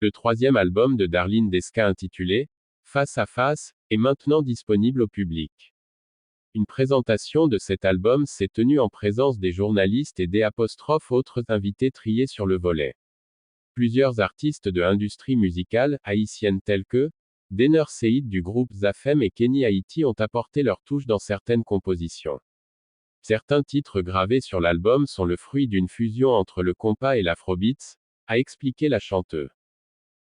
Le troisième album de Darlene Desca intitulé Face à Face est maintenant disponible au public. Une présentation de cet album s'est tenue en présence des journalistes et des autres invités triés sur le volet. Plusieurs artistes de l'industrie musicale haïtienne tels que Dener Seid du groupe Zafem et Kenny Haiti ont apporté leur touche dans certaines compositions. Certains titres gravés sur l'album sont le fruit d'une fusion entre le compas et l'afrobeats, a expliqué la chanteuse.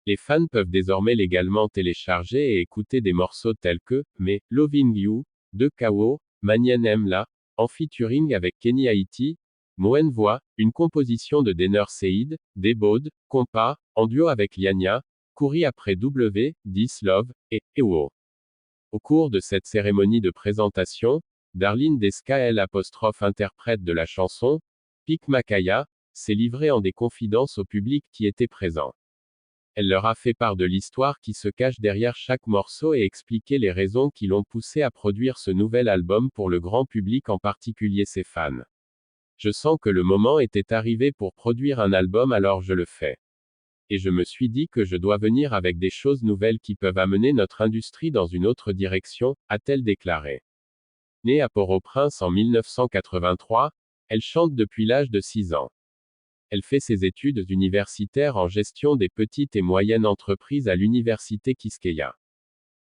Les fans peuvent désormais légalement télécharger et écouter des morceaux tels que Mais, Loving You, de Kao, Manien Mla, en featuring avec Kenny Haiti, Moen Voix, une composition de Dener Seid, Debode, Compas, en duo avec Liania, Couri après W, 10 Love, et Ewo. Au cours de cette cérémonie de présentation, Darlene Desca interprète de la chanson, Pic Makaya, s'est livrée en des confidences au public qui était présent. Elle leur a fait part de l'histoire qui se cache derrière chaque morceau et expliqué les raisons qui l'ont poussé à produire ce nouvel album pour le grand public, en particulier ses fans. Je sens que le moment était arrivé pour produire un album, alors je le fais. Et je me suis dit que je dois venir avec des choses nouvelles qui peuvent amener notre industrie dans une autre direction, a-t-elle déclaré. Née à Port-au-Prince en 1983, elle chante depuis l'âge de 6 ans. Elle fait ses études universitaires en gestion des petites et moyennes entreprises à l'université Quisqueya.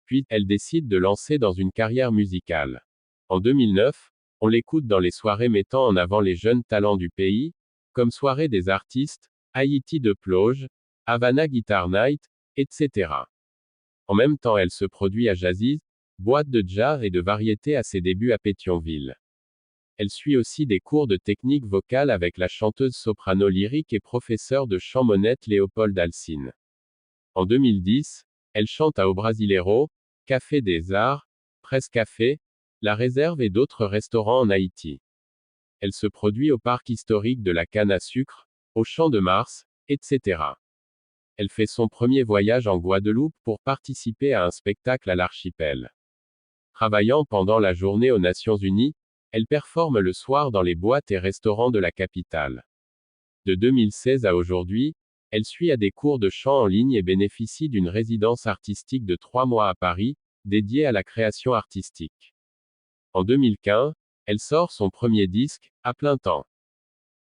Puis, elle décide de lancer dans une carrière musicale. En 2009, on l'écoute dans les soirées mettant en avant les jeunes talents du pays, comme Soirée des artistes, Haïti de Ploge, Havana Guitar Night, etc. En même temps, elle se produit à Jazziz, boîte de jazz et de variété à ses débuts à Pétionville. Elle suit aussi des cours de technique vocale avec la chanteuse soprano lyrique et professeure de chant Monette Léopold Alcine. En 2010, elle chante à Au Brasileiro, Café des Arts, Presse Café, La Réserve et d'autres restaurants en Haïti. Elle se produit au parc historique de la Canne à Sucre, au Champ de Mars, etc. Elle fait son premier voyage en Guadeloupe pour participer à un spectacle à l'archipel. Travaillant pendant la journée aux Nations Unies, elle performe le soir dans les boîtes et restaurants de la capitale. De 2016 à aujourd'hui, elle suit à des cours de chant en ligne et bénéficie d'une résidence artistique de 3 mois à Paris, dédiée à la création artistique. En 2015, elle sort son premier disque, à plein temps.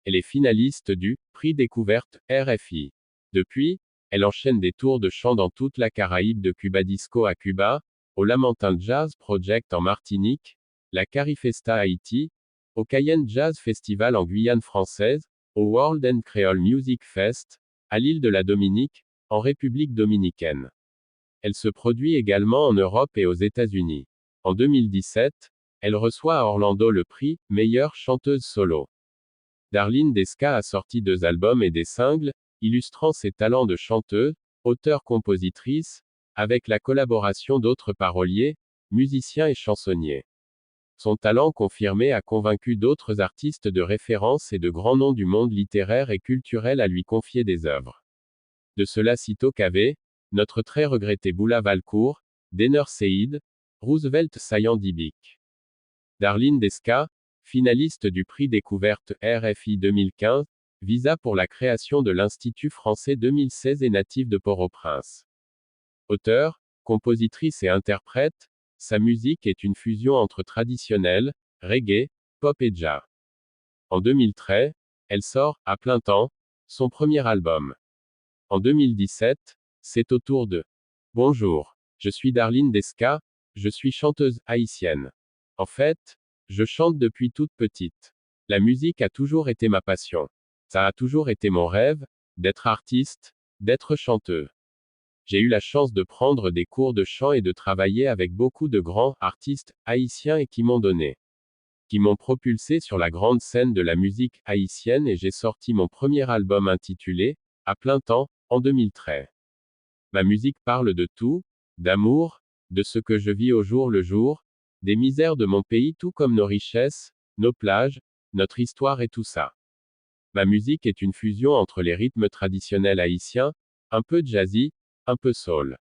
Elle est finaliste du Prix Découverte RFI. Depuis, elle enchaîne des tours de chant dans toute la Caraïbe, de Cuba Disco à Cuba, au Lamentin Jazz Project en Martinique, la Carifesta Haïti, au Cayenne Jazz Festival en Guyane française, au World and Creole Music Fest, à l'île de la Dominique, en République dominicaine. Elle se produit également en Europe et aux États-Unis. En 2017, elle reçoit à Orlando le prix Meilleure chanteuse solo. Darlene Desca a sorti 2 albums et des singles, illustrant ses talents de chanteuse, auteure-compositrice, avec la collaboration d'autres paroliers, musiciens et chansonniers. Son talent confirmé a convaincu d'autres artistes de référence et de grands noms du monde littéraire et culturel à lui confier des œuvres. De cela sitôt qu'avait, notre très regretté Boula Valcourt, Dener Seid, Roosevelt Sayan Dibik. Darlene Desca, finaliste du prix Découverte RFI 2015, visa pour la création de l'Institut français 2016 et native de Port-au-Prince. Auteure, compositrice et interprète, sa musique est une fusion entre traditionnel, reggae, pop et jazz. En 2013, elle sort, à plein temps, son premier album. En 2017, c'est au tour de Bonjour, je suis Darlene Desca, je suis chanteuse haïtienne. En fait, je chante depuis toute petite. La musique a toujours été ma passion. Ça a toujours été mon rêve, d'être artiste, d'être chanteuse. J'ai eu la chance de prendre des cours de chant et de travailler avec beaucoup de grands artistes haïtiens et qui m'ont propulsé sur la grande scène de la musique haïtienne, et j'ai sorti mon premier album intitulé À plein temps, en 2013. Ma musique parle de tout, d'amour, de ce que je vis au jour le jour, des misères de mon pays tout comme nos richesses, nos plages, notre histoire et tout ça. Ma musique est une fusion entre les rythmes traditionnels haïtiens, un peu jazzy, un peu soul.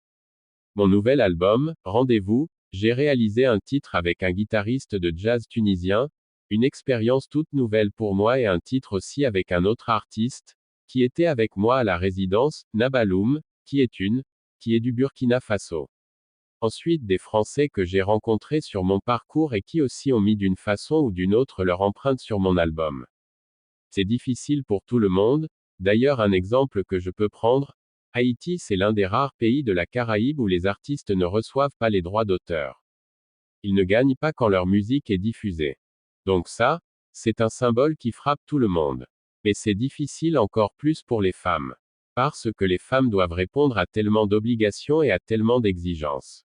Mon nouvel album, Rendez-vous, j'ai réalisé un titre avec un guitariste de jazz tunisien, une expérience toute nouvelle pour moi, et un titre aussi avec un autre artiste, qui était avec moi à la résidence, Nabaloum, qui est du Burkina Faso. Ensuite des Français que j'ai rencontrés sur mon parcours et qui aussi ont mis d'une façon ou d'une autre leur empreinte sur mon album. C'est difficile pour tout le monde. D'ailleurs, un exemple que je peux prendre, Haïti, c'est l'un des rares pays de la Caraïbe où les artistes ne reçoivent pas les droits d'auteur. Ils ne gagnent pas quand leur musique est diffusée. Donc ça, c'est un symbole qui frappe tout le monde. Mais c'est difficile encore plus pour les femmes. Parce que les femmes doivent répondre à tellement d'obligations et à tellement d'exigences.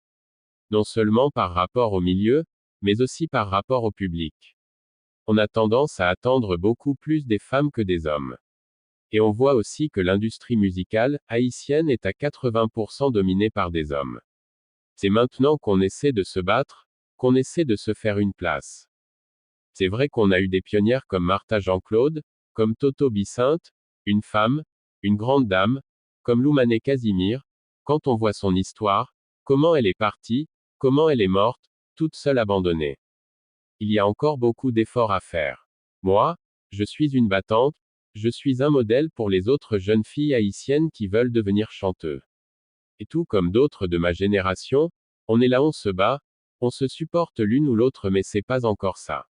Non seulement par rapport au milieu, mais aussi par rapport au public. On a tendance à attendre beaucoup plus des femmes que des hommes. Et on voit aussi que l'industrie musicale haïtienne est à 80% dominée par des hommes. C'est maintenant qu'on essaie de se battre, qu'on essaie de se faire une place. C'est vrai qu'on a eu des pionnières comme Martha Jean-Claude, comme Toto Bicinte, une femme, une grande dame, comme Loumané Casimir. Quand on voit son histoire, comment elle est partie, comment elle est morte, toute seule abandonnée. Il y a encore beaucoup d'efforts à faire. Moi, je suis une battante, je suis un modèle pour les autres jeunes filles haïtiennes qui veulent devenir chanteuses. Et tout comme d'autres de ma génération, on est là, on se bat, on se supporte l'une ou l'autre, mais c'est pas encore ça.